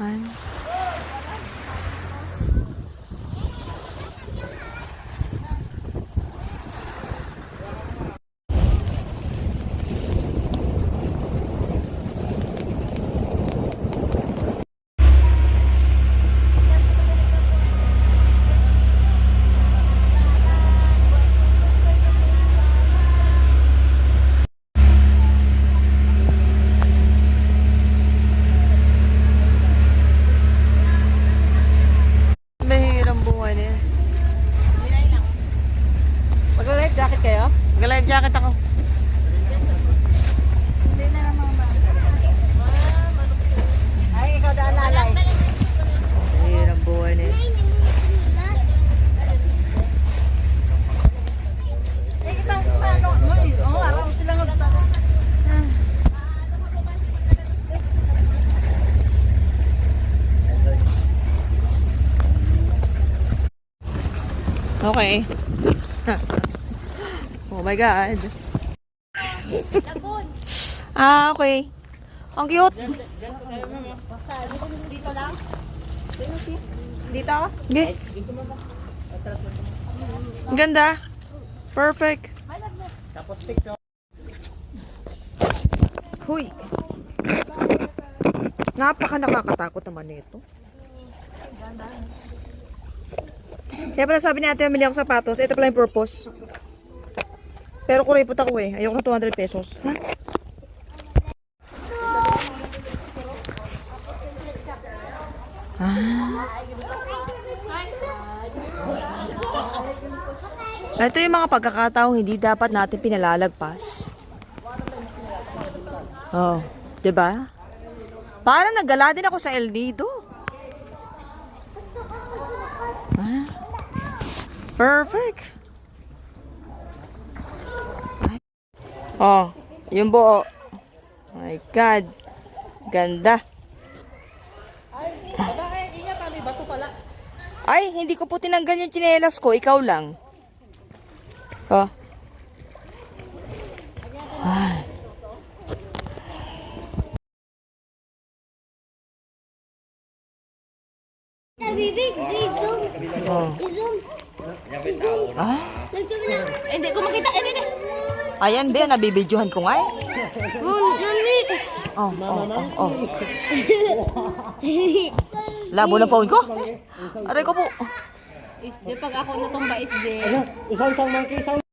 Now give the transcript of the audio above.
Ay. Mahirang buhay na yan. Mag-life jacket kayo? Mag-life jacket ako. Hindi na naman ba? Ay, ikaw daan lalay. Mahirang buhay na yan. Eh, ibang paano? Oo, araw sila magtaka. Okay. Oh my God. Okay. Ang cute. Dito lang? Dito? Okay. Ang ganda. Perfect. Tapos picture. Huy. Napaka nakakatakot naman nito. Kaya pala sabi ni ate, mamili ako sapatos. Ito pala yung purpose. Pero kuripot ako eh. Ayoko na 200 pesos. Ha? Ito yung mga pagkakataong hindi dapat natin pinalalagpas. Oh, 'di ba? Parang naggala din ako sa El Nido. Ah, perfect. Oh, yung buo. My God. Ganda. Ay, hindi ko po tinanggal yung tsinelas ko. Ikaw lang. Oh. Ay. Oh. Ah? Hindi ko makita. Hindi. Ayan, be, nabibidyohan ko nga eh. Mami. Oh. Labo ng phone ko? Aray ko po. Pag ako natumba is Isang monkey, isang